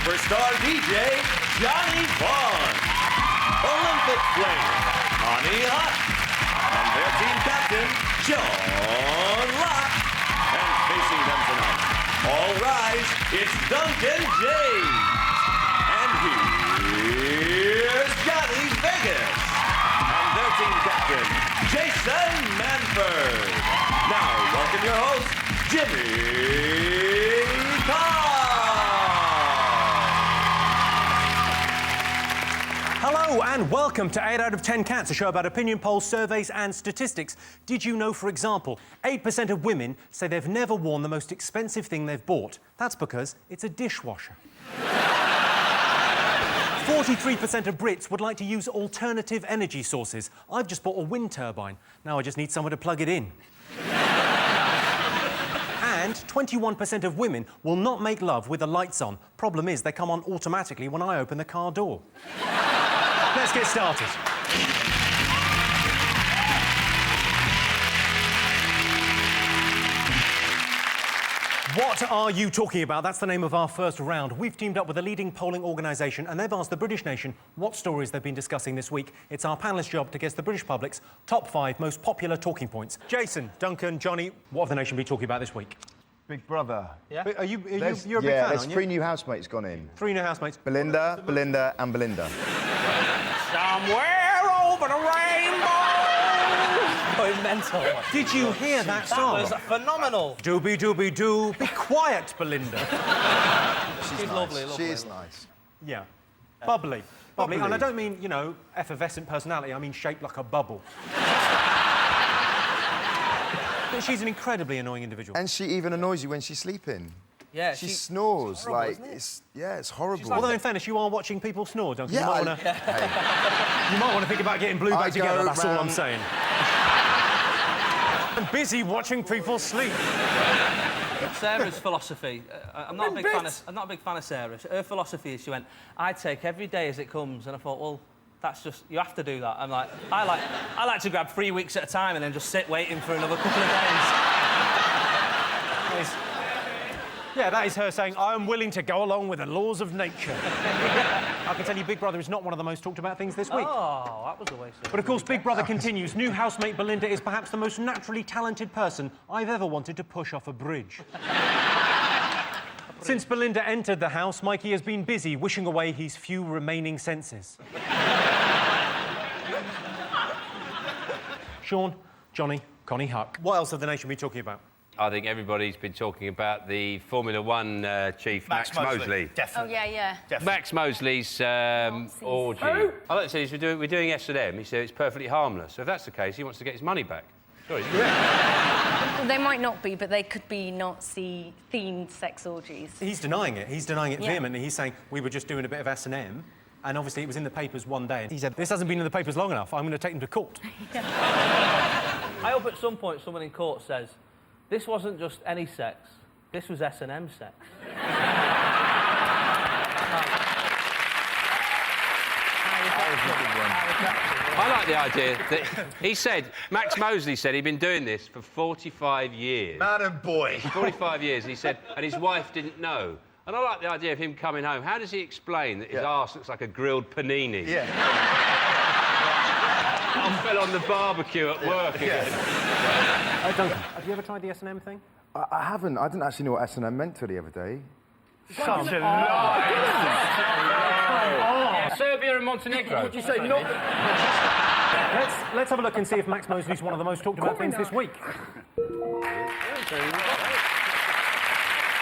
Superstar DJ Johnny Vaughn, Olympic flame Connie Hutt, and their team captain John Locke. And facing them tonight, all rise, it's Duncan James. And here's Johnny Vegas and their team captain Jason Manford. Now welcome your host Jimmy Carr. Hello and welcome to 8 out of 10 Cats, a show about opinion polls, surveys and statistics. Did you know, for example, 8% of women say they've never worn the most expensive thing they've bought? That's because it's a dishwasher. 43% of Brits would like to use alternative energy sources. I've just bought a wind turbine. Now I just need somewhere to plug it in. And 21% of women will not make love with the lights on. Problem is, they come on automatically when I open the car door. Let's get started. What are you talking about? That's the name of our first round. We've teamed up with a leading polling organisation and they've asked the British nation what stories they've been discussing this week. It's our panellists' job to guess the British public's top 5 most popular talking points. Jason, Duncan, Johnny, what have the nation been talking about this week? Big Brother. Yeah? You're a big fan, there's aren't you? 3 new housemates gone in. 3 new housemates. Belinda, Belinda and Belinda. Somewhere over the rainbow. Going mental. Did you hear that song? That was phenomenal. Doobie doobie doo. Be quiet, Belinda. She's nice. lovely. She is nice. Yeah. Bubbly. Bubbly. And Bubbly. I don't mean, you know, effervescent personality. I mean shaped like a bubble. But she's an incredibly annoying individual. And she even annoys you when she's sleeping. Yeah, she snores horrible, like isn't it? it's horrible. Although in fairness, you are watching people snore, don't you? Yeah, You might want to think about getting blue back together. That's all I'm saying. I'm busy watching people sleep. Sarah's philosophy. I'm not a big fan of Sarah. Her philosophy is she went, I take every day as it comes, and I thought, well, that's just you have to do that. I'm like, I like to grab 3 weeks at a time and then just sit waiting for another couple of days. Yeah, that is her saying, I am willing to go along with the laws of nature. I can tell you Big Brother is not one of the most talked about things this week. Oh, that was a waste of But of course, Big Brother continues. New housemate Belinda is perhaps the most naturally talented person I've ever wanted to push off a bridge. Since Belinda entered the house, Mikey has been busy wishing away his few remaining senses. Sean, Johnny, Connie Huck. What else have the nation been talking about? I think everybody's been talking about the Formula One chief, Max Mosley. Definitely. Oh, yeah. Definitely. Max Mosley's orgy. I like to say we're doing S&M. He said it's perfectly harmless. So if that's the case, he wants to get his money back. Sorry. Well, they might not be, but they could be Nazi-themed sex orgies. He's denying it. He's denying it vehemently. He's saying, we were just doing a bit of S&M, and obviously it was in the papers one day. And he said, this hasn't been in the papers long enough. I'm going to take them to court. I hope at some point someone in court says, this wasn't just any sex, this was S&M sex. I like the idea that he said, Max Mosley said he'd been doing this for 45 years. Man and boy. 45 years, and he said, and his wife didn't know. And I like the idea of him coming home. How does he explain that his arse looks like a grilled panini? Yeah. I fell on the barbecue at work again. Duncan, have you ever tried the S&M thing? I haven't. I didn't actually know what S&M meant till the other day. Such a lie! Serbia and Montenegro. What did you say? You're not... Let's have a look and see if Max Mosley's one of the most talked about things this week.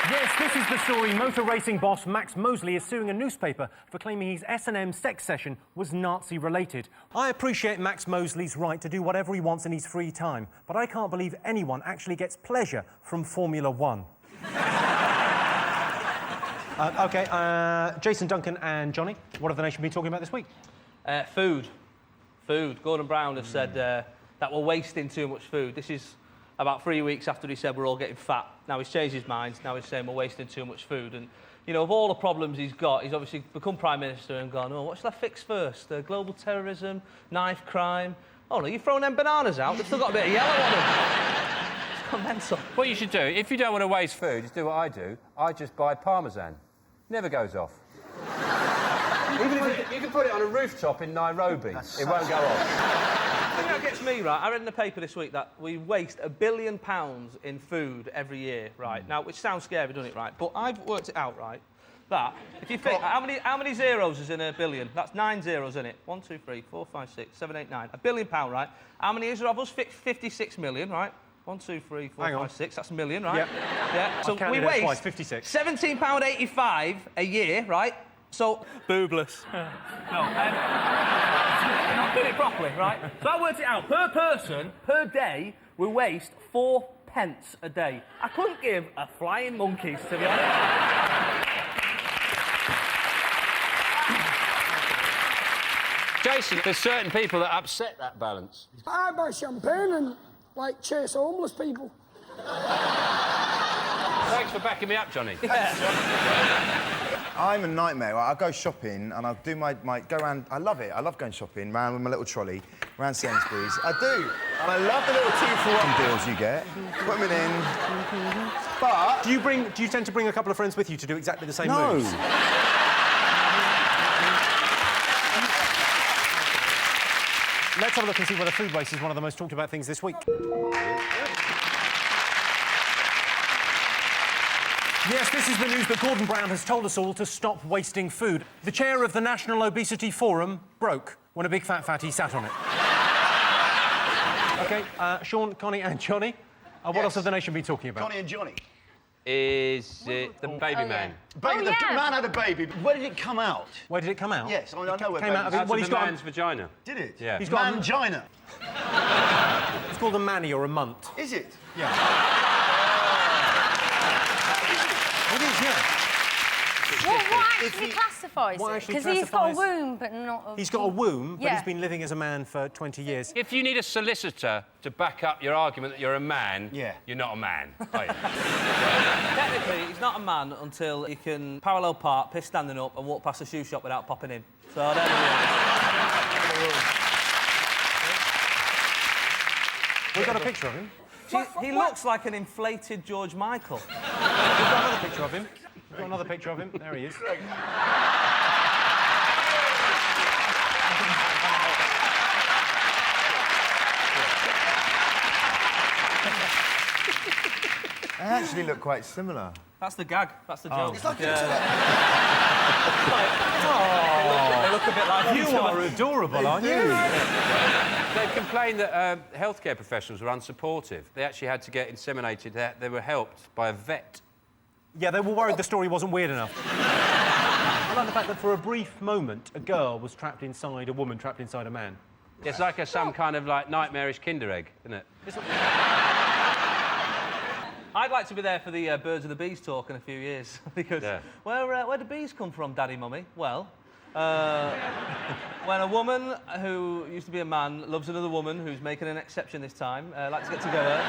Yes, this is the story. Motor racing boss Max Mosley is suing a newspaper for claiming his S&M sex session was Nazi-related. I appreciate Max Mosley's right to do whatever he wants in his free time, but I can't believe anyone actually gets pleasure from Formula One. Jason, Duncan and Johnny, what have the nation been talking about this week? Food. Gordon Brown has said that we're wasting too much food. This is about 3 weeks after he said we're all getting fat. Now he's changed his mind. Now he's saying we're wasting too much food. And, you know, of all the problems he's got, he's obviously become Prime Minister and gone, oh, what should I fix first? Global terrorism, knife crime. Oh, no, you've thrown them bananas out. They've still got a bit of yellow on them. It's gone mental. What you should do, if you don't want to waste food, just do what I do. I just buy Parmesan. Never goes off. You can put it on a rooftop in Nairobi. It won't go off. The thing that gets me, right, I read in the paper this week that we waste £1 billion in food every year, right? Now, which sounds scary, doesn't it, right? But I've worked it out, right, that if you think, how many zeros is in a billion? That's 9 zeros in it. 1, 2, 3, 4, 5, 6, 7, 8, 9. £1 billion, right? How many is there of us? 56 million, right? 1, 2, 3, 4, 5, 6. That's a million, right? Yep. Yeah. So we twice, waste 56. £17.85 a year, right? So boobless. No, we're not doing it properly, right? So I worked it out. Per person, per day, we waste 4 pence a day. I couldn't give a flying monkeys, to be honest. Jason, there's certain people that upset that balance. I buy champagne and, like, chase homeless people. Thanks for backing me up, Johnny. I'm a nightmare. I'll go shopping and I'll do my go around. I love it. I love going shopping, round with my little trolley, round Sainsbury's. I do. And I love the little 2-for-1 deals you get. Put them in. But... Do you tend to bring a couple of friends with you to do exactly the same No. moves? Let's have a look and see whether food waste is one of the most talked about things this week. Yes, this is the news that Gordon Brown has told us all to stop wasting food. The chair of the National Obesity Forum broke when a big fat fatty sat on it. OK, Sean, Connie and Johnny, what else have the nation been talking about? Connie and Johnny. Is it the baby man? Baby, the man had a baby. Where did it come out? Where did it come out? Yes, I mean, I know where came out of babies- it. Well, Out of the man's vagina. Did it? Yeah. He's got a- Mangina. It's called a manny or a munt. Is it? Yeah. It is, yeah. What actually classifies What it? actually Because he's got a classifies- womb, but not a... He's got a womb, but Yeah. he's been living as a man for 20 years. If you need a solicitor to back up your argument that you're a man, Yeah. you're not a man, are you? Technically, he's not a man until he can parallel park, piss standing up, and walk past a shoe shop without popping in. So there we go. We've got a picture of him. He looks like an inflated George Michael. We've got another picture of him. We've got another picture of him. There he is. They actually look quite similar. That's the gag. That's the joke. It's like They look a bit like You are adorable, aren't you? They've complained that healthcare professionals were unsupportive. They actually had to get inseminated. They were helped by a vet. Yeah, they were worried the story wasn't weird enough. I like the fact that for a brief moment, a girl was trapped inside a woman trapped inside a man. It's like some kind of, like, nightmarish Kinder egg, isn't it? I'd like to be there for the Birds of the Bees talk in a few years because Yeah. where do bees come from, Daddy, Mummy? Well, when a woman who used to be a man loves another woman who's making an exception this time, like to get together,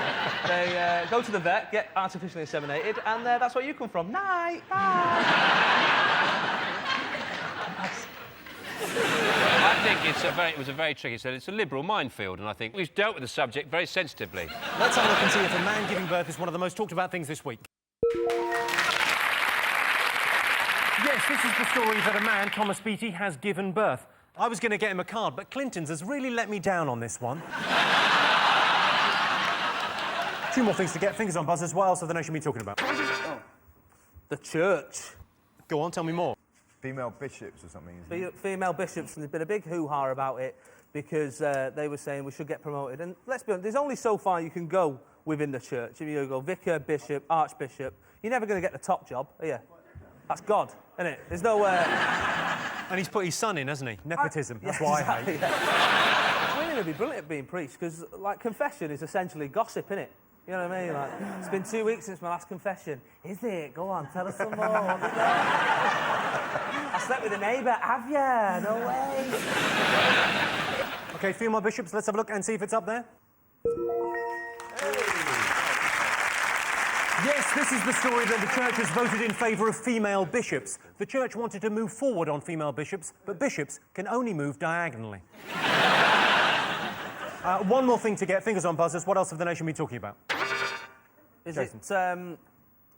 they go to the vet, get artificially inseminated, and that's where you come from. Night, bye. I think it was a very tricky. So it's a liberal minefield, and I think we've dealt with the subject very sensitively. Let's have a look and see if a man giving birth is one of the most talked about things this week. Yes, this is the story that a man, Thomas Beattie, has given birth. I was going to get him a card, but Clinton's has really let me down on this one. Two more things to get. Fingers on buzzers. What else have the nation been talking about? The church. Go on, tell me more. Female bishops or something, isn't it? Female bishops, and there's been a big hoo-ha about it because they were saying we should get promoted. And let's be honest, there's only so far you can go within the church. If you go vicar, bishop, archbishop, you're never going to get the top job, are you? That's God, isn't it? There's no... And he's put his son in, hasn't he? Nepotism. That's what I hate. Yeah. Women would be brilliant at being priests because, like, confession is essentially gossip, innit? You know what I mean? Like, it's been 2 weeks since my last confession. Is it? Go on, tell us some more. I slept with a neighbour. Have ya? No way. OK, female bishops, let's have a look and see if it's up there. Yes, this is the story that the church has voted in favour of female bishops. The church wanted to move forward on female bishops, but bishops can only move diagonally. One more thing to get. Fingers on buzzers. What else have the nation been talking about? Is Jason. it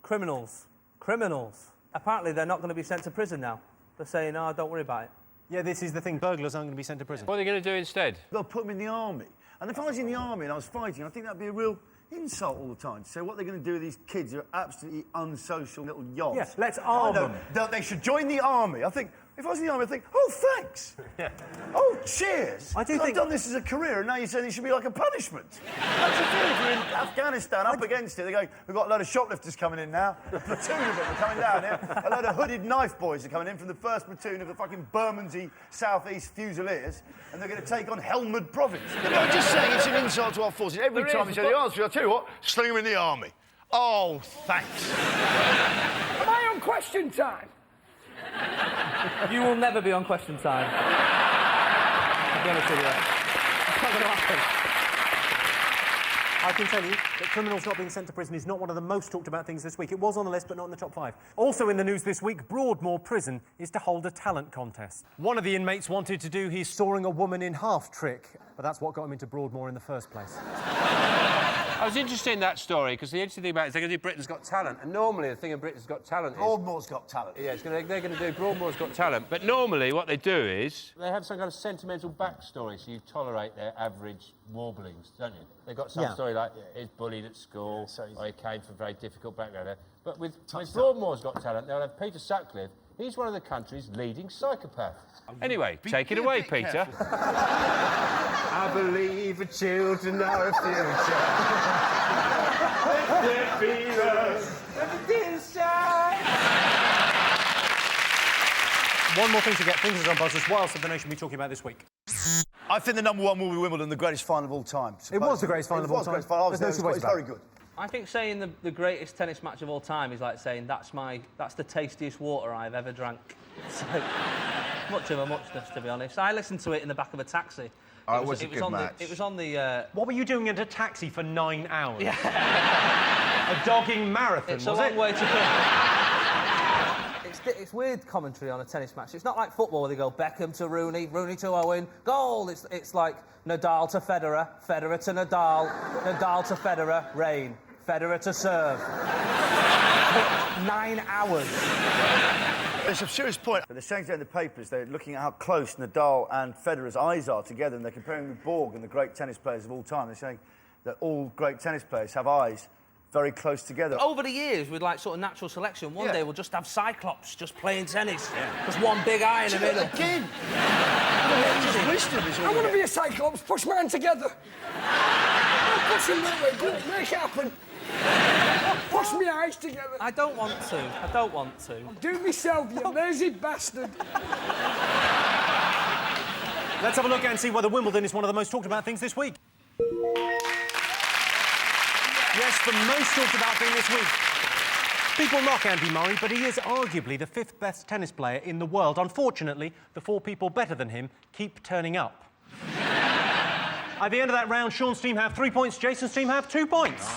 criminals? Criminals. Apparently, they're not going to be sent to prison now. They're saying, oh, don't worry about it. Yeah, this is the thing. Burglars aren't going to be sent to prison. What are they going to do instead? They'll put them in the army. And if I was in the army and I was fighting, I think that'd be a real insult all the time. So what they're going to do with these kids who are absolutely unsocial little yobs. Yeah, let's arm them. They should join the army. I think, if I was in the army, I'd think, oh, thanks. Yeah. Oh, cheers. I do I've think... done this as a career, and now you're saying it should be like a punishment. That's the thing. If you're in Afghanistan, up against it, they're going, we've got a load of shoplifters coming in now. A platoon of them are coming down here. A load of hooded knife boys are coming in from the 1st platoon of the fucking Bermondsey South East Fusiliers, and they're going to take on Helmand Province. No, I'm just saying it's an insult to our forces. Every time you say the answer, I'll tell you what, sling them in the army. Oh, thanks. Am I on question time? You will never be on question time. I'll be honest with you. It's not going to happen. I can tell you that criminals not being sent to prison is not one of the most talked about things this week. It was on the list, but not in the top 5. Also in the news this week, Broadmoor Prison is to hold a talent contest. One of the inmates wanted to do his sawing a woman in half trick, but that's what got him into Broadmoor in the first place. I was interested in that story because the interesting thing about it is they're going to do Britain's Got Talent, and normally the thing in Britain's Got Talent is... Broadmoor's Got Talent. Yeah, they're going to do Broadmoor's Got Talent, but normally what they do is they have some kind of sentimental backstory, so you tolerate their average warblings, don't you? They've got some story like he's bullied at school, or he came from a very difficult background. But with Broadmoor's Got Talent, they'll have Peter Sutcliffe. He's one of the country's leading psychopaths. Anyway, take it away, Peter. I believe the children are a future. Let there be us. One more thing to get fingers on buzzers. What else have the nation been talking about this week? I think the #1 will be Wimbledon, the greatest final of all time. It was the greatest final of all time. There's no two ways It's about very it. good. I think saying the greatest tennis match of all time is like saying that's the tastiest water I've ever drank. It's like, much of a muchness, to be honest. I listened to it in the back of a taxi. It was a good match. It was on the... What were you doing in a taxi for 9 hours? Yeah. A dogging marathon, It's a long way to go. It's weird commentary on a tennis match. It's not like football where they go Beckham to Rooney, Rooney to Owen, goal. It's like Nadal to Federer, Federer to Nadal, Nadal to Federer, rain, Federer to serve. 9 hours. It's a serious point. But they're saying today in the papers, they're looking at how close Nadal and Federer's eyes are together, and they're comparing with Borg and the great tennis players of all time. They're saying that all great tennis players have eyes very close together. Over the years, with like sort of natural selection, one day we'll just have Cyclops just playing tennis. Just one big eye in the middle. Again! I want to be a Cyclops. Push my hand together. Push him that way. Go on, make it happen. Push my eyes together. I don't want to. I don't want to. Do myself, you lazy bastard. Let's have a look and see whether Wimbledon is one of the most talked about things this week. Yes, the most talked about thing this week. People mock Andy Murray, but he is arguably the 5th best tennis player in the world. Unfortunately, the 4 people better than him keep turning up. At the end of that round, Sean's team have 3 points, Jason's team have 2 points.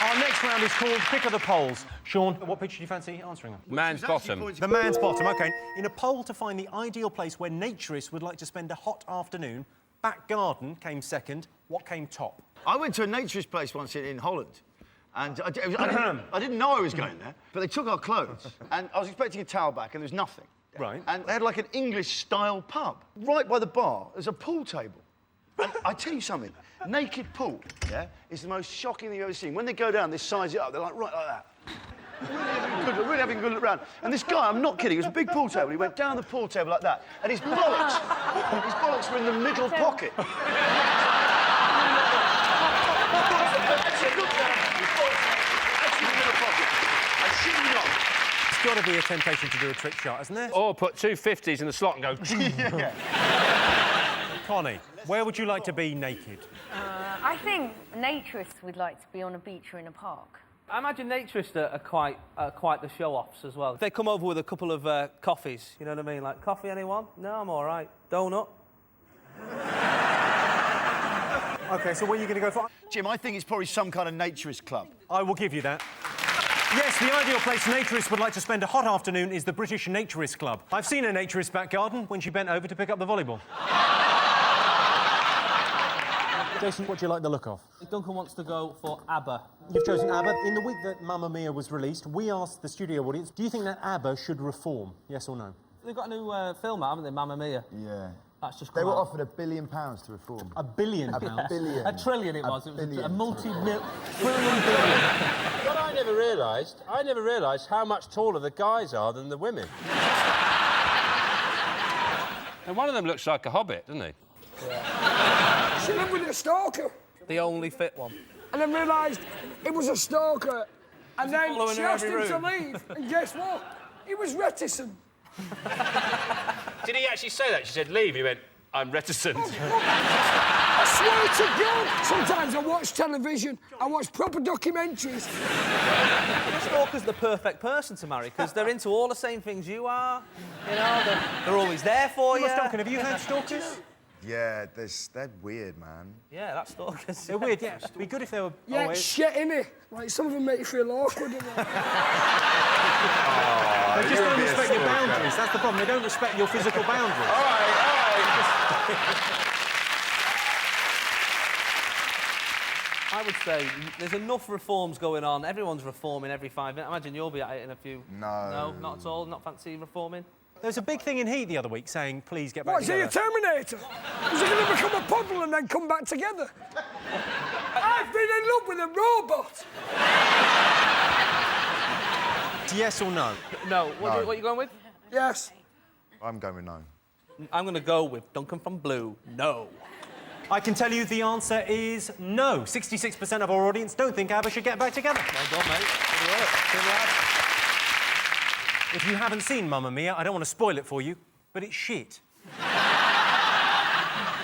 Our next round is called Pick of the Polls. Sean, what pitch do you fancy answering them? Man's bottom. The man's bottom, OK. In a poll to find the ideal place where naturists would like to spend a hot afternoon, back garden came second. What came top? I went to a naturist place once in Holland, and I didn't know I was going there, but they took our clothes, and I was expecting a towel back, and there was nothing. Right. And they had like an English-style pub. Right by the bar, there's a pool table. And I tell you something, naked pool, is the most shocking thing you've ever seen. When they go down, they size it up, they're like, right like that. Really having a good look around. And this guy, I'm not kidding, it was a big pool table. He went down the pool table like that, and his bollocks were in the middle pocket. It's got to be a temptation to do a trick shot, isn't there? Or put 2 50s in the slot and go... Connie, where would you like to be naked? I think naturists would like to be on a beach or in a park. I imagine naturists are quite the show-offs as well. If they come over with a couple of coffees, you know what I mean? Like, coffee, anyone? No, I'm all right. Donut? OK, so what are you going to go for? Jim, I think it's probably some kind of naturist club. I will give you that. Yes, the ideal place naturists would like to spend a hot afternoon is the British Naturist Club. I've seen a naturist back garden when she bent over to pick up the volleyball. Jason, what do you like the look of? Duncan wants to go for ABBA. You've chosen ABBA. In the week that Mamma Mia was released, we asked the studio audience, do you think that ABBA should reform? Yes or no? They've got a new film out, haven't they, Mamma Mia? Yeah. That's just They come were out. offered £1 billion to reform. £1 billion? £1 billion. A trillion it was. It was billion. a multi-trillion billion. What I never realised how much taller the guys are than the women. And one of them looks like a hobbit, doesn't he? She lived with a stalker. The only fit one. And I realised it was a stalker. And then following she her asked every him to room? leave. And guess what? He was reticent. Did he actually say that? She said, leave. He went, I'm reticent. I swear to God, sometimes I watch television, I watch proper documentaries. Stalker's the perfect person to marry because they're into all the same things you are. You know, they're always there for you. Duncan, have you heard stalkers? Yeah, they're weird, man. Yeah, that's stalkers. They're weird, yeah. It'd be good if they were... Yeah, always... shit, innit? Like, some of them make you feel awkward, innit? They just don't respect your boundaries. That's the problem. They don't respect your physical boundaries. All right. I would say there's enough reforms going on. Everyone's reforming every 5 minutes. I imagine you'll be at it in a few... No. No, not at all? Not fancy reforming? There was a big thing in Heat the other week saying, please get back What, is he together. a Terminator? Is he going to become a puddle and then come back together? I've been in love with a robot. Yes or no? No. What No. are you going with? Yes. I'm going with no. I'm going to go with Duncan from Blue. No. I can tell you the answer is no. 66% of our audience don't think ABBA should get back together. Well done, mate. Good work. Good lad. If you haven't seen Mamma Mia, I don't want to spoil it for you, but it's shit.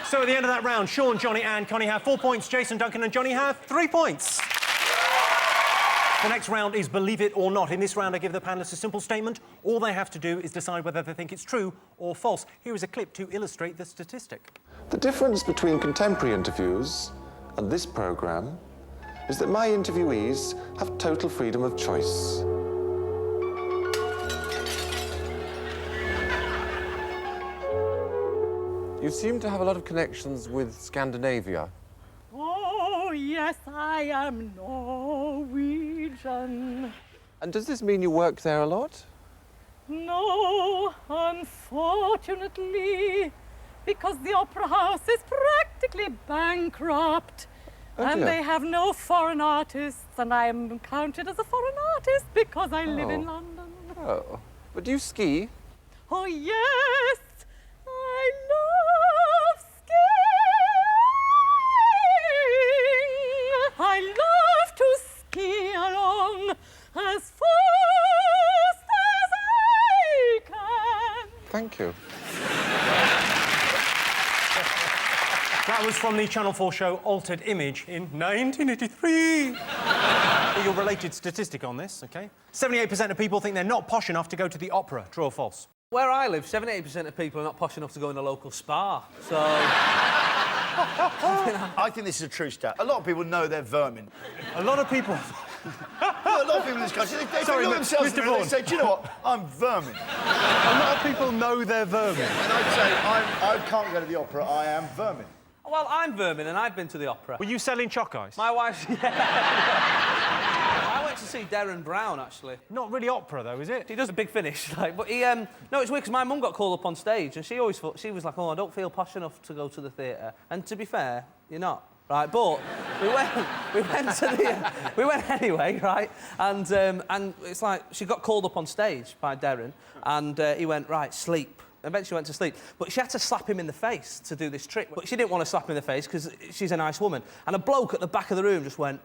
So at the end of that round, Sean, Johnny and Connie have 4 points, Jason, Duncan and Johnny have 3 points. The next round is Believe It or Not. In this round, I give the panellists a simple statement. All they have to do is decide whether they think it's true or false. Here is a clip to illustrate the statistic. The difference between contemporary interviews and this programme is that my interviewees have total freedom of choice. You seem to have a lot of connections with Scandinavia. Oh, yes, I am Norwegian. And does this mean you work there a lot? No, unfortunately, because the Opera House is practically bankrupt. Oh, and dear. they have no foreign artists, and I am counted as a foreign artist because I live in Oh. London. Oh. But do you ski? Oh, yes, I love skiing. I love to ski along as fast as I can. Thank you. That was from the Channel 4 show Altered Image in 1983. Your related statistic on this, OK? 78% of people think they're not posh enough to go to the opera. True or false? Where I live, 78% of people are not posh enough to go in a local spa. So... I think this is a true stat. A lot of people know they're vermin. A lot of people... A lot of people in this country, they Sorry, look at themselves Mr. in the mirror, Vaughan. they say, do you know what? I'm vermin. A lot of people know they're vermin. And I'd say, I can't go to the opera, I am vermin. Well, I'm vermin and I've been to the opera. Were you selling chalk ice? My wife's... I went to see Darren Brown, actually. Not really opera, though, is it? He does a big finish, like, but he... No, it's weird, because my mum got called up on stage, and she always thought... She was like, oh, I don't feel posh enough to go to the theatre. And to be fair, you're not, right? But we went to the... we went anyway, right? And it's like, she got called up on stage by Darren, and he went, right, sleep. Eventually went to sleep. But she had to slap him in the face to do this trick. But she didn't want to slap him in the face, because she's a nice woman. And a bloke at the back of the room just went,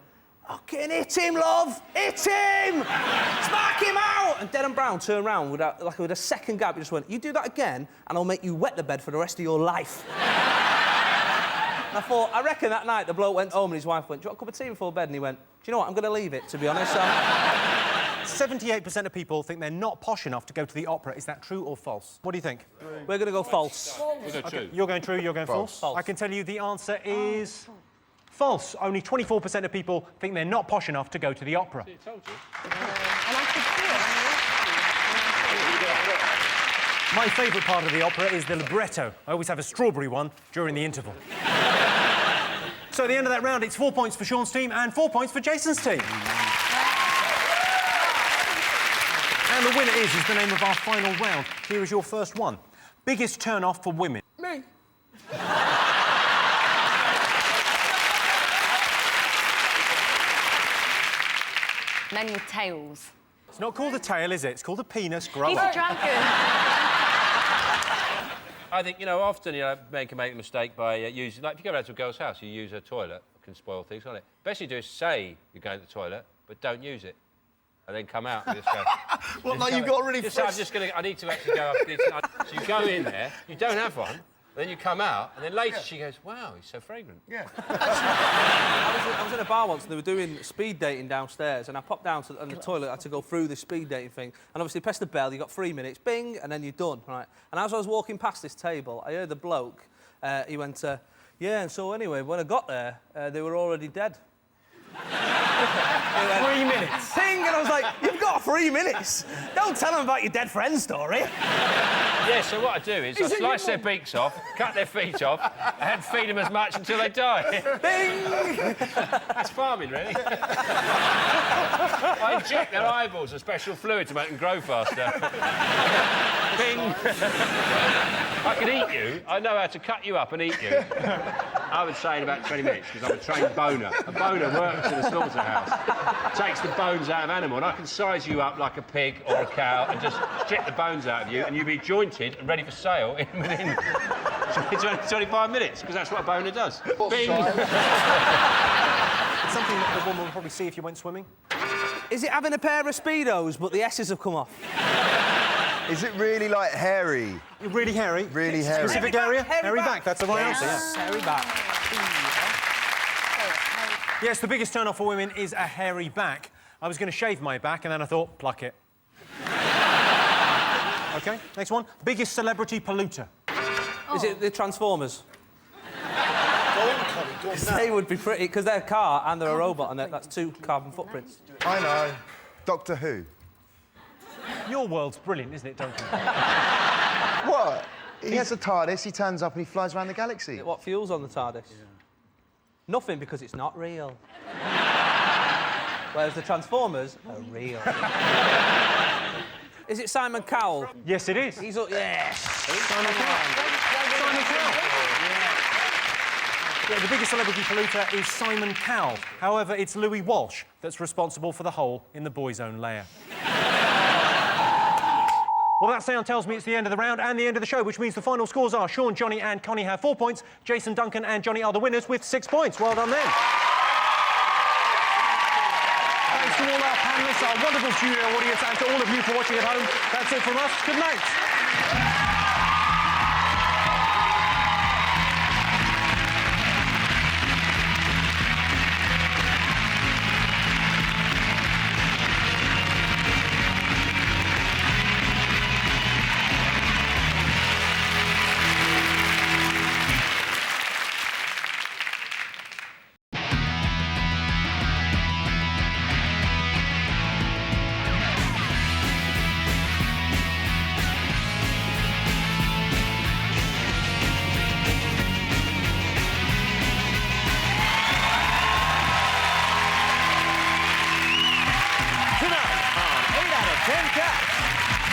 fucking hit him, love! Hit him! Smack him out! And Darren Brown turned round with a second gap. He just went, you do that again, and I'll make you wet the bed for the rest of your life. And I thought, I reckon that night the bloke went home and his wife went, do you want a cup of tea before bed? And he went, do you know what, I'm going to leave it, to be honest. 78% of people think they're not posh enough to go to the opera. Is that true or false? What do you think? We're going to go false. Okay, you're going true, you're going false. False. I can tell you the answer is... false. Only 24% of people think they're not posh enough to go to the opera. And I could see it. My favourite part of the opera is the libretto. I always have a strawberry one during the interval. So at the end of that round, it's 4 points for Sean's team and 4 points for Jason's team. And the winner is the name of our final round. Here is your first one. Biggest turn-off for women. Me. Men with tails. It's not called a tail, is it? It's called a penis. Grow He's up. a dragon. I think, you know, often, you know, men can make a mistake by using... Like, if you go around to a girl's house, you use her toilet. It can spoil things, can't it? Best you do is say you're going to the toilet, but don't use it. And then come out and just go... Well, no, you've got really just fresh... say, I'm just going to... I need to actually go up. So you go in there, you don't have one, then you come out, and then later she goes, wow, he's so fragrant. Yeah. I was in a bar once and they were doing speed dating downstairs and I popped down to the toilet, I had to go through the speed dating thing and obviously press the bell, you got 3 minutes, bing, and then you're done, right? And as I was walking past this table, I heard the bloke, he went, yeah, and so anyway, when I got there, they were already dead. He went, 3 minutes. Ping, and I was like, you've got 3 minutes. Don't tell them about your dead friend story. Yeah, so what I do is I slice their beaks off, cut their feet off, and feed them as much until they die. Bing! That's farming, really. I inject their eyeballs with special fluid to make them grow faster. Bing! I can eat you. I know how to cut you up and eat you. I would say in about 20 minutes, because I'm a trained boner. A boner works in a slaughterhouse. Takes the bones out of animal, and I can size you up like a pig or a cow and just strip the bones out of you, and you'll be jointed and ready for sale within 25 minutes, because that's what a boner does. Bing! It's something that the woman would probably see if you went swimming. Is it having a pair of Speedos, but the S's have come off? Is it really, like, hairy? Really hairy? Really hairy. Specific area? Hairy back. That's the right answer, yes. Hairy back. Yes, the biggest turn-off for women is a hairy back. I was going to shave my back, and then I thought, pluck it. OK, next one. Biggest celebrity polluter. Is it the Transformers? They would be pretty, because they're a car and they're a robot, and that's 2 carbon footprints. I know. Doctor Who. Your world's brilliant, isn't it, Duncan? What? He has a TARDIS, he turns up and he flies around the galaxy. What fuel's on the TARDIS? Yeah. Nothing, because it's not real. Whereas the Transformers are real. Is it Simon Cowell? Yes, it is. He's up, yes. Simon Cowell. Simon Cowell. Yeah, the biggest celebrity polluter is Simon Cowell. However, it's Louis Walsh that's responsible for the hole in the Boyzone layer. Well, that sound tells me it's the end of the round and the end of the show, which means the final scores are Sean, Johnny and Connie have 4 points. Jason, Duncan and Johnny are the winners with 6 points. Well done, then. Thanks to all our panellists, our wonderful studio audience, and to all of you for watching at home. That's it from us. Good night.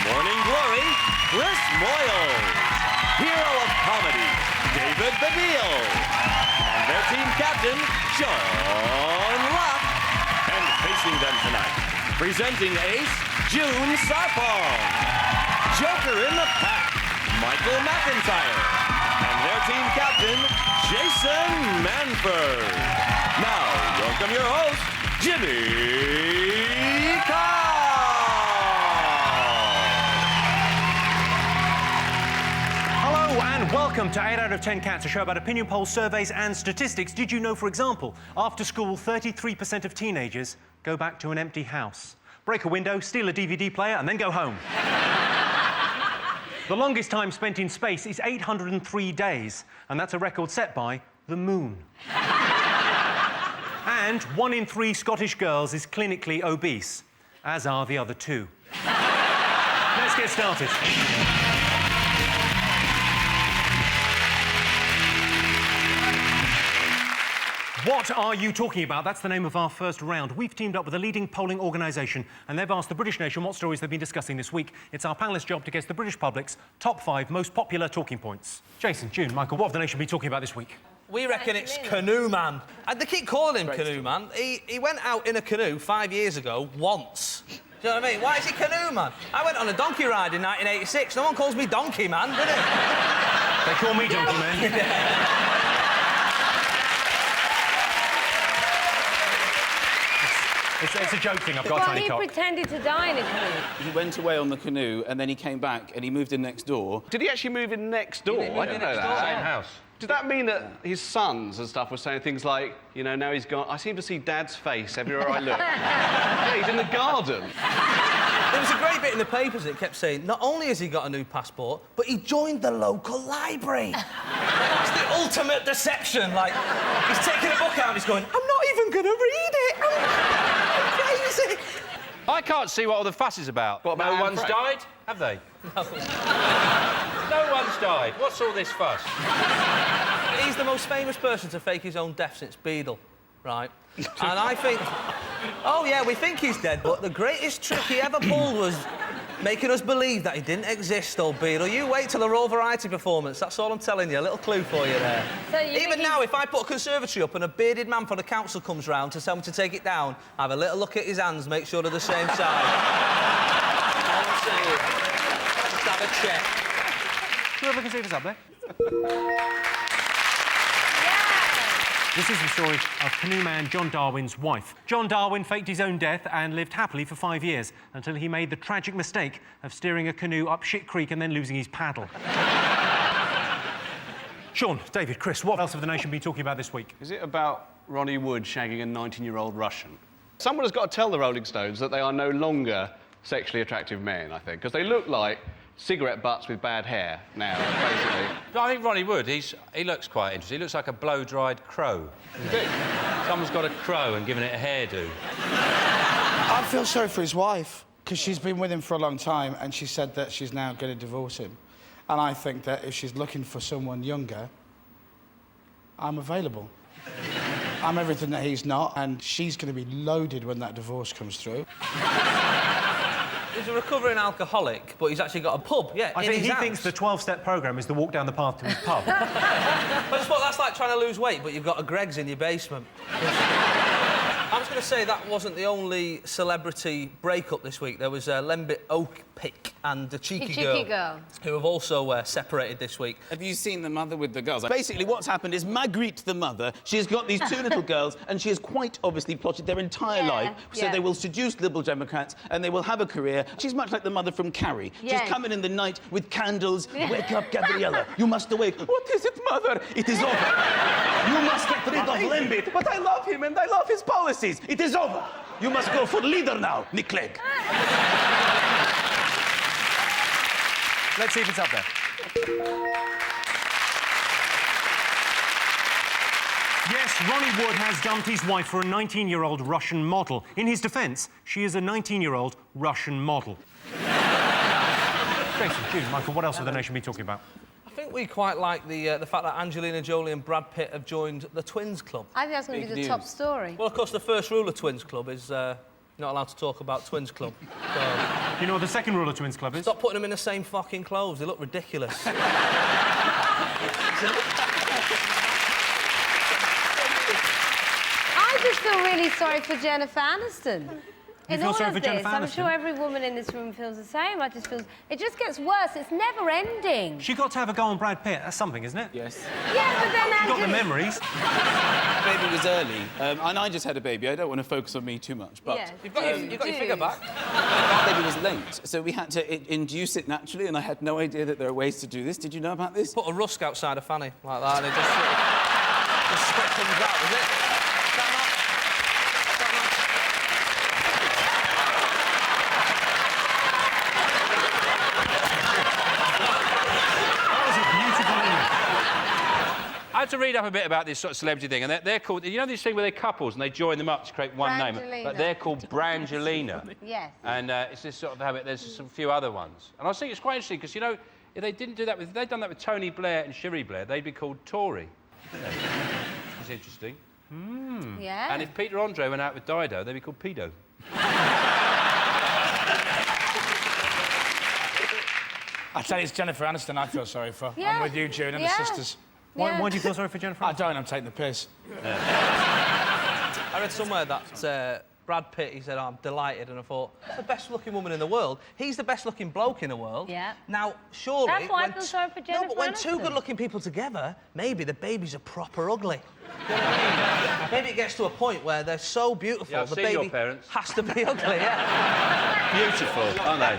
Morning Glory, Chris Moyle. Hero of Comedy, David Baddiel. And their team captain, John Locke. And facing them tonight, presenting ace, June Sarpong. Joker in the pack, Michael McIntyre. And their team captain, Jason Manford. Now, welcome your host, Jimmy Carr. And welcome to 8 out of 10 Cats, a show about opinion polls, surveys and statistics. Did you know, for example, after school, 33% of teenagers go back to an empty house? Break a window, steal a DVD player and then go home. The longest time spent in space is 803 days, and that's a record set by the moon. And 1 in 3 Scottish girls is clinically obese, as are the other 2. Let's get started. What are you talking about? That's the name of our first round. We've teamed up with a leading polling organisation and they've asked the British nation what stories they've been discussing this week. It's our panellists' job to guess the British public's top 5 most popular talking points. Jason, June, Michael, what have the nation been talking about this week? We reckon it's Canoe Man. And they keep calling him Canoe Man. He went out in a canoe 5 years ago, once. Do you know what I mean? Why is he Canoe Man? I went on a donkey ride in 1986. No one calls me Donkey Man, do they? They call me Donkey Man. It's a joke thing, I've got a tiny cock. He pretended to die in a canoe. He went away on the canoe and then he came back and he moved in next door. Did he actually move in next door? I didn't know that. Same house. Did that mean that his sons and stuff were saying things like, you know, now he's gone... I seem to see Dad's face everywhere I look. Yeah, he's in the garden. There was a great bit in the papers that kept saying, not only has he got a new passport, but he joined the local library. That's the ultimate deception. Like, he's taking a book out and he's going, I'm not even going to read it. I'm crazy. I can't see what all the fuss is about. What about no one's died? Have they? No. No one's died. What's all this fuss? He's the most famous person to fake his own death since Beadle, right? And I think... Oh, yeah, we think he's dead, but the greatest trick he ever pulled was making us believe that he didn't exist, old Beadle. You wait till a Raw Variety performance, that's all I'm telling you. A little clue for you there. So you Even now, if I put a conservatory up and a bearded man from the council comes round to tell me to take it down, I have a little look at his hands, make sure they're the same size. All I'm saying. Just have a check. Whoever can see this up there. This is the story of canoe man John Darwin's wife. John Darwin faked his own death and lived happily for 5 years until he made the tragic mistake of steering a canoe up Shit Creek and then losing his paddle. Sean, David, Chris, what else have the nation been talking about this week? Is it about Ronnie Wood shagging a 19-year-old Russian? Someone has got to tell the Rolling Stones that they are no longer sexually attractive men, I think, because they look like cigarette butts with bad hair now, basically. I think Ronnie Wood, he looks quite interesting. He looks like a blow-dried crow. Someone's got a crow and given it a hairdo. I feel sorry for his wife, because she's been with him for a long time and she said that she's now going to divorce him. And I think that if she's looking for someone younger, I'm available. I'm everything that he's not, and she's going to be loaded when that divorce comes through. He's a recovering alcoholic, but he's actually got a pub, yeah, I think he thinks the 12-step programme is the walk down the path to his pub. I just thought that's like trying to lose weight, but you've got a Greggs in your basement. I was going to say that wasn't the only celebrity breakup this week. There was Lembit Oakpick and the Cheeky Girl, who have also separated this week. Have you seen the mother with the girls? Basically, what's happened is Marguerite, the mother, she has got these 2 little girls and she has quite obviously plotted their entire life so they will seduce Liberal Democrats and they will have a career. She's much like the mother from Carrie. She's coming in the night with candles. Wake up, Gabriella. You must awake. What is it, mother? It is over. You must get rid of Lembit. But I love him and I love his policies. It is over. You must go for leader now, Nick Clegg. Let's see if it's up there. Yes, Ronnie Wood has dumped his wife for a 19-year-old Russian model. In his defence, she is a 19-year-old Russian model. Jason, June, Michael, what else have the nation been talking about? I think we quite like the fact that Angelina Jolie and Brad Pitt have joined the Twins Club. I think that's going to be the top story. Well, of course, the first rule of Twins Club is not allowed to talk about Twins Club. So... You know what the second rule of Twins Club is? Stop putting them in the same fucking clothes. They look ridiculous. I just feel really sorry for Jennifer Aniston. You feel sorry for Jennifer Aniston? I'm sure every woman in this room feels the same. It just gets worse. It's never ending. She got to have a go on Brad Pitt. That's something, isn't it? Yes. Yeah, but then You got the memories. Baby was early, and I just had a baby. I don't want to focus on me too much, but... Yeah, you've got your figure back. That baby was late, so we had to induce it naturally, and I had no idea that there are ways to do this. Did you know about this? Put a rusk outside of Fanny, like that, and it just spit comes out, is it? I had to read up a bit about this sort of celebrity thing, and they're called... You know this thing where they're couples and they join them up to create one name? But they're called Brangelina. Yes. And it's this sort of habit. There's a few other ones. And I was thinking it's quite interesting, because, you know, if they didn't do that if they'd done that with Tony Blair and Cherie Blair, they'd be called Tory. It's interesting. Yeah. And if Peter Andre went out with Dido, they'd be called Pedo. I tell you, it's Jennifer Aniston I feel sorry for. Yeah. I'm with you, June, and the sisters. Why do you feel sorry for Jennifer? I don't, I'm taking the piss. I read somewhere that Brad Pitt, he said, oh, I'm delighted, and I thought, that's the best-looking woman in the world. He's the best-looking bloke in the world. Yeah. Now, surely... That's why I feel sorry for Jennifer No, but when two Aniston. good-looking people together, maybe the babies are proper ugly. You know what I mean? Maybe it gets to a point where they're so beautiful, Yeah, I've the seen baby your parents. has to be ugly, yeah. Beautiful, aren't they?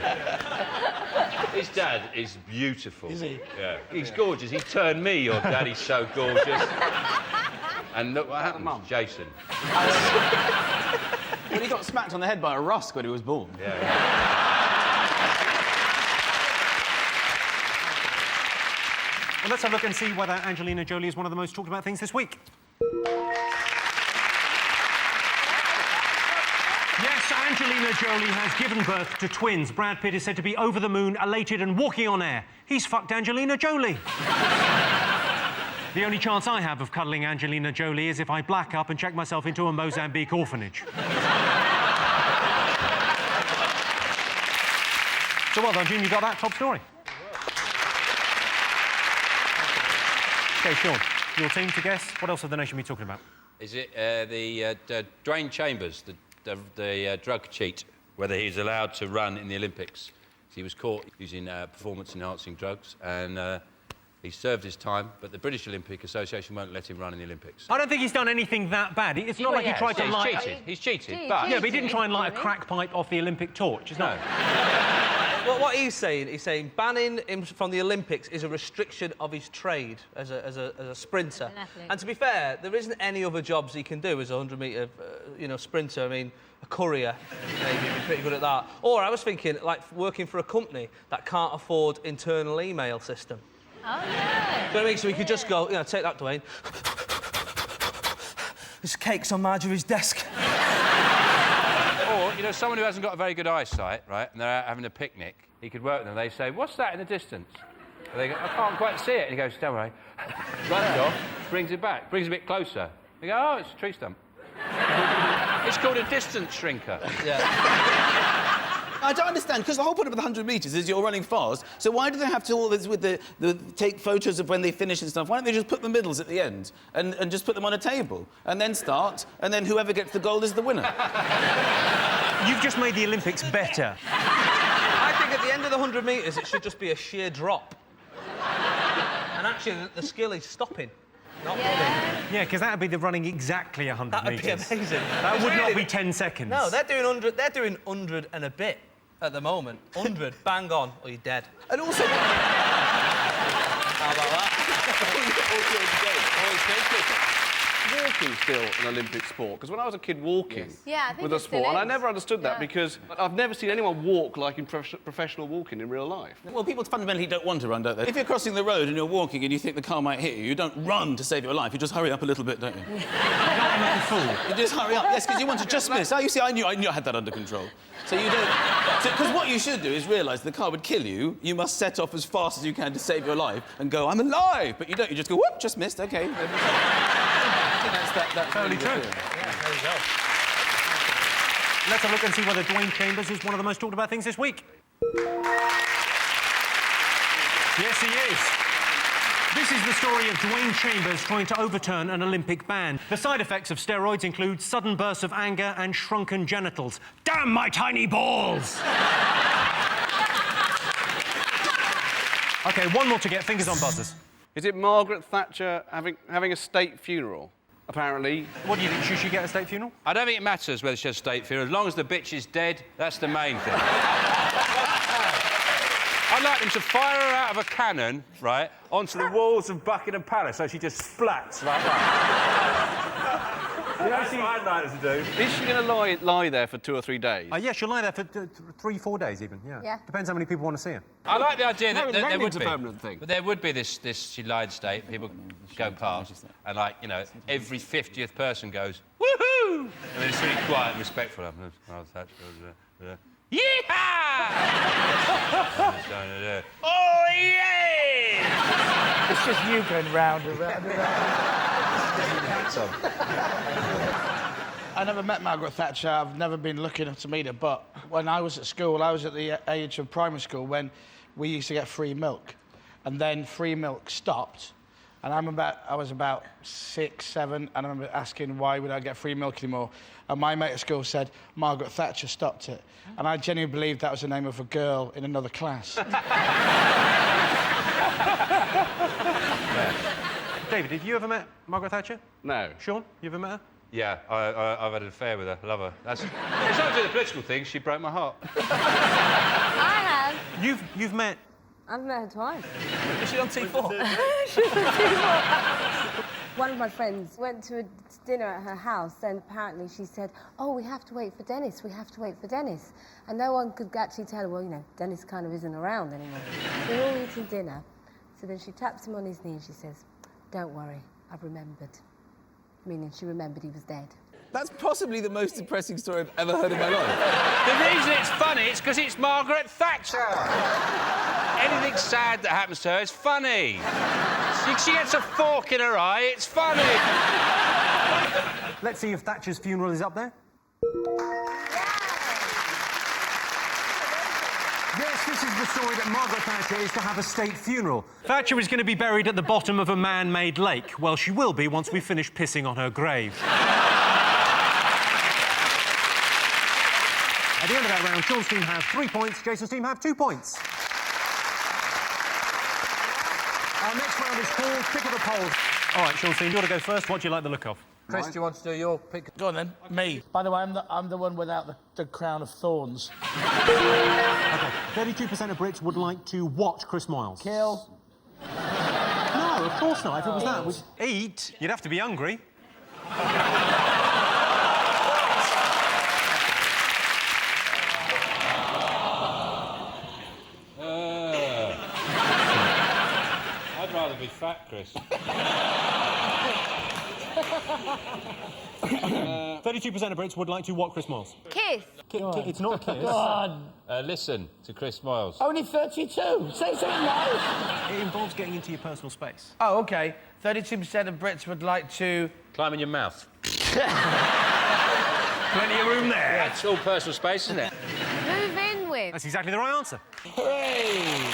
His dad is beautiful. Is he? Yeah. He's gorgeous. He turned me, your dad. He's so gorgeous. And look what happened, Jason. Well, he got smacked on the head by a rusk when he was born. Yeah. Well, let's have a look and see whether Angelina Jolie is one of the most talked about things this week. Yes, Angelina Jolie has given birth to twins. Brad Pitt is said to be over the moon, elated and walking on air. He's fucked Angelina Jolie. The only chance I have of cuddling Angelina Jolie is if I black up and check myself into a Mozambique orphanage. So well done, Jim, you got that top story. OK, Sean, your team to guess. What else have the nation been talking about? Is it the Dwayne Chambers, the drug cheat, whether he's allowed to run in the Olympics? He was caught using performance-enhancing drugs, and he served his time, but the British Olympic Association won't let him run in the Olympics. I don't think he's done anything that bad. It's not like he tried to light... He's cheated, but... Yeah, but he didn't try and light a crack pipe off the Olympic torch, is No. Well, what he's saying banning him from the Olympics is a restriction of his trade as a sprinter. And to be fair, there isn't any other jobs he can do as a 100-metre, sprinter. I mean, a courier, maybe, he'd be pretty good at that. Or I was thinking, like, working for a company that can't afford internal email system. Oh, yeah. You know what I mean? So he could just go, take that, Dwayne. There's cakes on Marjorie's desk. Or, someone who hasn't got a very good eyesight, right, and they're out having a picnic, he could work with them. They say, what's that in the distance? And they go, I can't quite see it. And he goes, don't worry. Runs off, brings it back, brings it a bit closer. They go, oh, it's a tree stump. It's called a distance shrinker. Yeah. I don't understand, because the whole point of the 100 metres is you're running fast, so why do they have to all this with the take photos of when they finish and stuff? Why don't they just put the middles at the end and just put them on a table and then start, and then whoever gets the gold is the winner? You've just made the Olympics better. I think at the end of the 100 metres, it should just be a sheer drop. And actually, the skill is stopping. Not running. Yeah, because that would be the running exactly 100 metres. That would be amazing. That would not be 10 seconds. No, they're doing 100. They're doing 100 and a bit at the moment. 100, bang on, or you're dead. And also... How about that? Walking still an Olympic sport, because when I was a kid walking with a sport, and I never understood that because I've never seen anyone walk like in professional walking in real life. Well, people fundamentally don't want to run, don't they? If you're crossing the road and you're walking and you think the car might hit you, you don't run to save your life, you just hurry up a little bit, don't you? You just hurry up, yes, because you want to just miss. Oh, you see, I knew I had that under control. So you don't... Because what you should do is realise the car would kill you, you must set off as fast as you can to save your life and go, I'm alive! But you don't, you just go, whoop, just missed, OK. That's totally true. Yeah, there you go. Let's have a look and see whether Dwayne Chambers is one of the most talked about things this week. Yes, he is. This is the story of Dwayne Chambers trying to overturn an Olympic ban. The side effects of steroids include sudden bursts of anger and shrunken genitals. Damn my tiny balls! OK, one more to get. Fingers on buzzers. Is it Margaret Thatcher having a state funeral? Apparently. What do you think? Should she get a state funeral? I don't think it matters whether she has a state funeral. As long as the bitch is dead, that's the main thing. I'd like them to fire her out of a cannon, right, onto the walls of Buckingham Palace so she just splats like that. That's what I'd like her to do. Is she going to lie there for 2 or 3 days? Yeah, she'll lie there for 3, 4 days even, yeah. Depends how many people want to see her. I like the idea that there would be. A permanent thing. But there would be this she lied state, people go past, and, like, every 50th person goes, woohoo! And then it's really quiet and respectful. Yeehaw! Oh, yeah! It's just you going round and round and round. Hats on. I never met Margaret Thatcher. I've never been lucky enough to meet her. But when I was at school, I was at the age of primary school when we used to get free milk. And then free milk stopped. And I was about 6, 7, and I remember asking why would I get free milk anymore. And my mate at school said, Margaret Thatcher stopped it. And I genuinely believed that was the name of a girl in another class. David, have you ever met Margaret Thatcher? No. Sean, you ever met her? Yeah, I've had an affair with her. Love her. It's not to do the political thing. She broke my heart. I have. You've met... I've met her twice. Is she on T4? She's on T4. One of my friends went to a dinner at her house, and apparently she said, oh, we have to wait for Dennis, we have to wait for Dennis. And no one could actually tell her, well, you know, Dennis kind of isn't around anymore. So we're all eating dinner. So then she taps him on his knee and she says, don't worry, I've remembered. Meaning she remembered he was dead. That's possibly the most depressing story I've ever heard in my life. The reason it's funny is because it's Margaret Thatcher. Anything sad that happens to her is funny. She gets a fork in her eye, it's funny. Let's see if Thatcher's funeral is up there. Yes, this is the story that Margaret Thatcher is to have a state funeral. Thatcher is going to be buried at the bottom of a man-made lake. Well, she will be once we finish pissing on her grave. At the end of that round, Sean's team have 3 points, Jason's team have 2 points. Our next round is called Pick of the Poll. All right, Sean's team, you want to go first? What do you like the look of? Chris, do you want to do your pick? Go on, then. Me. By the way, I'm the one without the crown of thorns. OK, 32% of Brits would like to watch Chris Moyles. Kill. No, of course not. If it was that, would eat, you'd have to be hungry. I'd rather be fat, Chris. 32% of Brits would like to watch Chris Moyles. Kiss. It's not a kiss. God. Listen to Chris Moyles. Only 32. Say something nice. It involves getting into your personal space. Oh, OK. 32% of Brits would like to... Climb in your mouth. Plenty of room there. Yeah, it's all personal space, isn't it? Move in with. That's exactly the right answer. Hooray!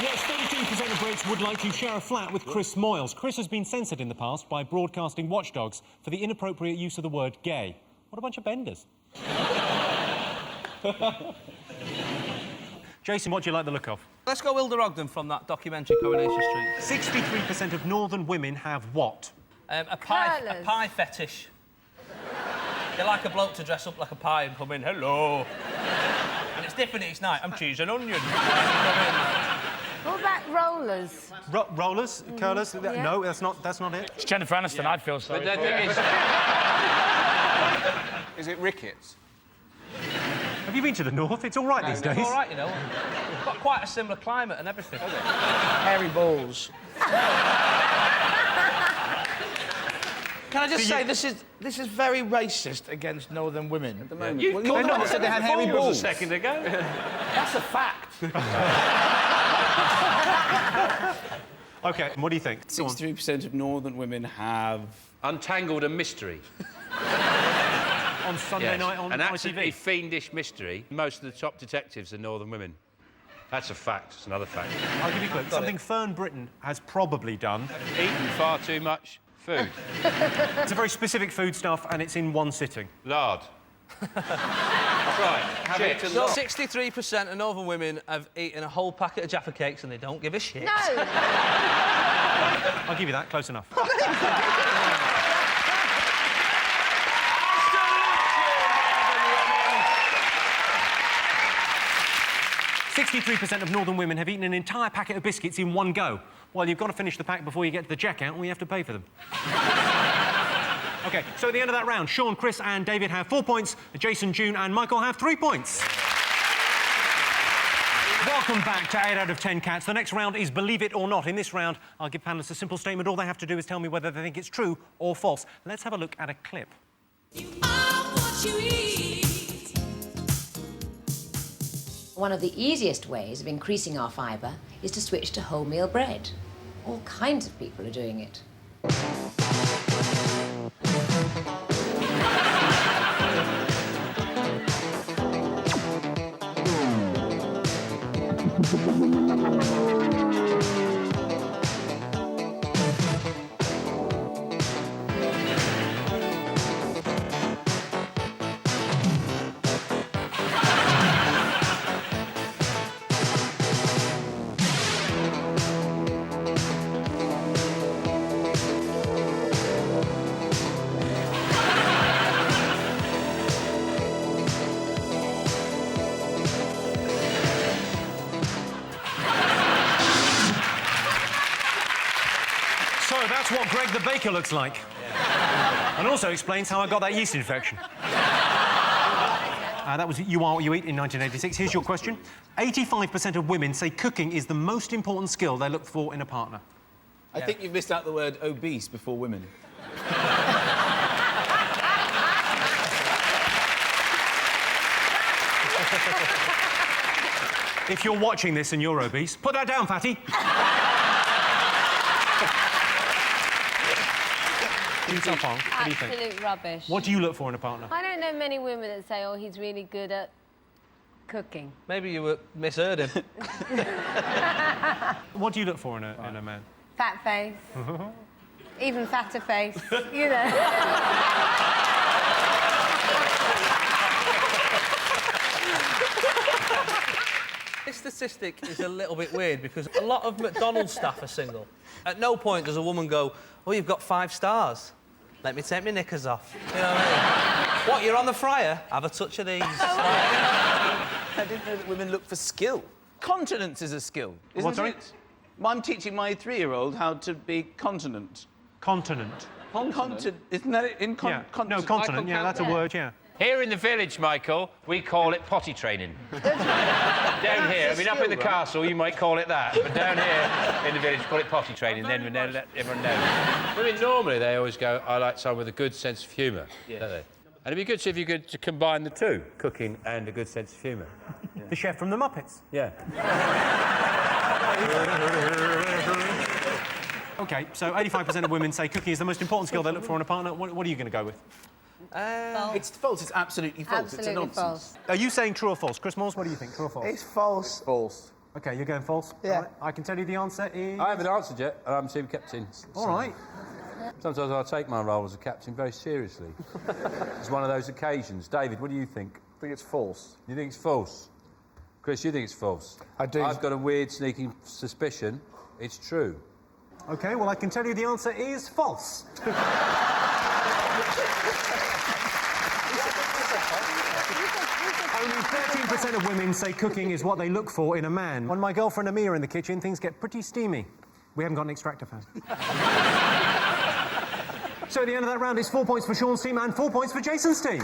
Yes, 32% of Brits would like to share a flat with Chris Moyles. Chris has been censored in the past by broadcasting watchdogs for the inappropriate use of the word gay. What a bunch of benders. Jason, what do you like the look of? Let's go Wilder Ogden from that documentary, Coronation Street. 63% of northern women have what? A pie fetish. They like a bloke to dress up like a pie and come in, hello. And it's different each night. I'm cheese and onion. What about rollers? Rollers? Curlers? Yeah. No, that's not it. It's Jennifer Aniston, I'd feel sorry. But the thing is it rickets? Have you been to the north? It's all right these days. It's all right, you know. We've got quite a similar climate and everything. Hairy balls. Can I just say, this is very racist against northern women at the moment. You've Well, you're not said they had hairy balls a second ago. That's a fact. OK, what do you think? 63% of northern women have... Untangled a mystery. On Sunday night on An absolutely ITV? fiendish mystery. Most of the top detectives are northern women. That's a fact. It's another fact. I'll give you a clue. Something Fern Britton has probably done. Eaten far too much food. It's a very specific foodstuff, and it's in one sitting. Lard. That's right. Have eaten So lard. 63% of northern women have eaten a whole packet of Jaffa cakes and they don't give a shit. No. I'll give you that. Close enough. 63% of northern women have eaten an entire packet of biscuits in one go. Well, you've got to finish the pack before you get to the checkout, or you have to pay for them. OK, so at the end of that round, Sean, Chris and David have 4 points. Jason, June and Michael have 3 points. Welcome back to 8 out of 10 Cats. The next round is Believe It or Not. In this round, I'll give panellists a simple statement. All they have to do is tell me whether they think it's true or false. Let's have a look at a clip. You are what you eat. One of the easiest ways of increasing our fibre is to switch to wholemeal bread. All kinds of people are doing it. the baker looks like. And also explains how I got that yeast infection. That was You Are What You Eat in 1986. Here's your question. 85% of women say cooking is the most important skill they look for in a partner. I think you've missed out the word obese before women. If you're watching this and you're obese, put that down, fatty. What do you think? Absolute rubbish. What do you look for in a partner? I don't know many women that say, oh, he's really good at cooking. Maybe you misheard him. What do you look for in a man? Fat face. Even fatter face, you know. This statistic is a little bit weird because a lot of McDonald's staff are single. At no point does a woman go, oh, you've got 5 stars. Let me take my knickers off. You know what I mean? What, you're on the fryer? Have a touch of these. I didn't know that women look for skill. Continence is a skill, isn't it? I'm teaching my 3-year-old how to be continent. Continent? Isn't that it? No, continent, yeah, that's a word, yeah. Here in the village, Michael, we call it potty training. Down here, I mean, up in the castle, you might call it that, but down here in the village, we call it potty training, then we let everyone know. Women, normally, they always go, I like someone with a good sense of humour, don't they? And it'd be good if you could to combine the two, cooking and a good sense of humour. Yeah. The chef from the Muppets? Yeah. OK, so 85% of women say cooking is the most important skill they look for in a partner. What are you going to go with? It's false. It's absolutely false. Absolutely it's a nonsense. false. Are you saying true or false? Chris Moores, what do you think? True or false? It's false. False. OK, you're going false? Yeah. Right. I can tell you the answer is... I haven't answered yet, and I'm team captain. All right. Sometimes I take my role as a captain very seriously. It's one of those occasions. David, what do you think? I think it's false. You think it's false? Chris, you think it's false? I do. I've got a weird, sneaking suspicion it's true. OK, well, I can tell you the answer is false. Only 13% of women say cooking is what they look for in a man. When my girlfriend and me are in the kitchen, things get pretty steamy. We haven't got an extractor fan. So at the end of that round, it's 4 points for Sean's team and 4 points for Jason's team.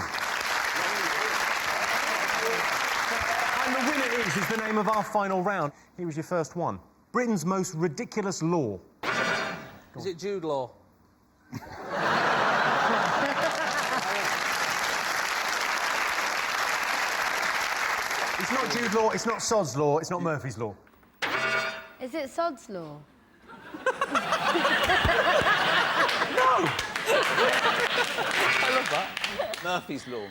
And the winner is the name of our final round. Here is your first one. Britain's most ridiculous law. Is it Jude Law? It's not Jude Law, it's not Sod's Law, it's not Murphy's Law. Is it Sod's Law? No! I love that. Murphy's Law.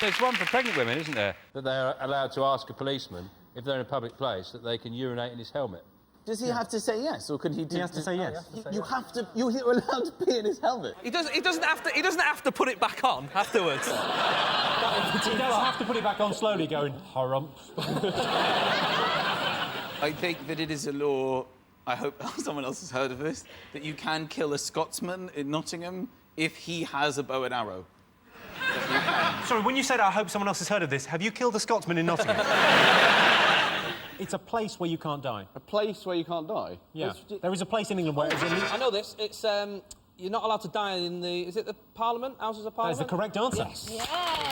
There's one for pregnant women, isn't there? That they're allowed to ask a policeman, if they're in a public place, that they can urinate in his helmet. Does he have to say yes, or can he? He has to say yes. You have to. You're allowed to pee in his helmet. He doesn't have to put it back on afterwards. He does have to put it back on slowly, going, harump. I think that it is a law, I hope someone else has heard of this, that you can kill a Scotsman in Nottingham if he has a bow and arrow. Sorry, when you said I hope someone else has heard of this, have you killed a Scotsman in Nottingham? It's a place where you can't die. A place where you can't die? Yeah. There is a place in England where it's illegal. I know this. It's you're not allowed to die in the. Is it the Parliament? Houses of Parliament? That is the correct answer. Yes. Yeah. Oh,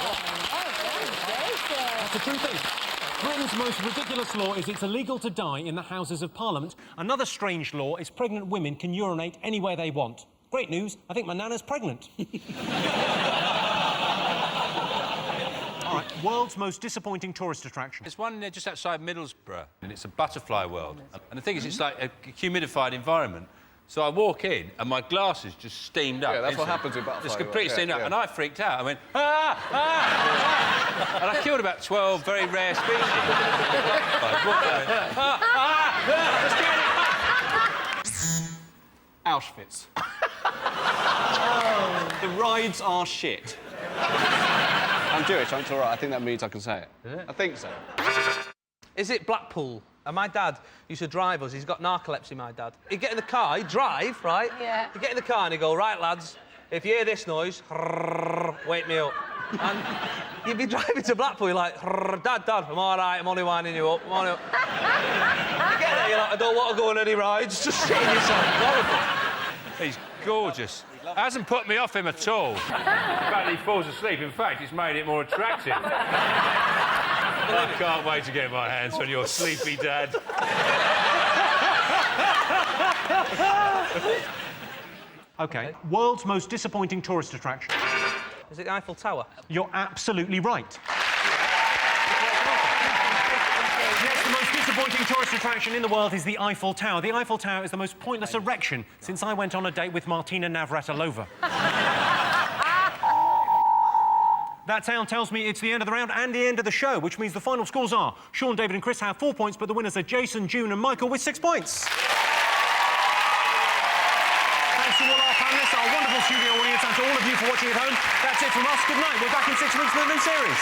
That's the true thing. Britain's most ridiculous law is it's illegal to die in the Houses of Parliament. Another strange law is pregnant women can urinate anywhere they want. Great news. I think my nana's pregnant. All right, world's most disappointing tourist attraction. There's one just outside Middlesbrough, and it's a butterfly world. And the thing is, it's like a humidified environment. So I walk in, and my glasses just steamed up. Yeah, that's what happens with butterfly Just completely world. steamed up. Yeah. And I freaked out. I went, ah! And I killed about 12 very rare species. Auschwitz. The rides are shit. I'm Jewish, it's all right. I think that means I can say it. Is it? I think so. Is it Blackpool? And my dad used to drive us. He's got narcolepsy, my dad. He'd get in the car, he'd drive, right? Yeah. He'd get in the car and he'd go, right, lads, if you hear this noise, wake me up. And you'd be driving to Blackpool, you're like, Dad, I'm all right, I'm only winding you up, You get there, you're like, I don't want to go on any rides, just sit yourself. He's gorgeous. Hasn't put me off him at all. The fact that he falls asleep, in fact, it's made it more attractive. I can't wait to get my hands on your sleepy dad. OK. World's most disappointing tourist attraction. Is it the Eiffel Tower? You're absolutely right. Yes, the most disappointing tourist attraction in the world is the Eiffel Tower. The Eiffel Tower is the most pointless erection since I went on a date with Martina Navratilova. That sound tells me it's the end of the round and the end of the show, which means the final scores are Sean, David and Chris have 4 points, but the winners are Jason, June and Michael with 6 points. Thanks to all our panellists, our wonderful studio audience, and to all of you for watching at home. That's it from us. Good night. We're back in 6 weeks with a new series.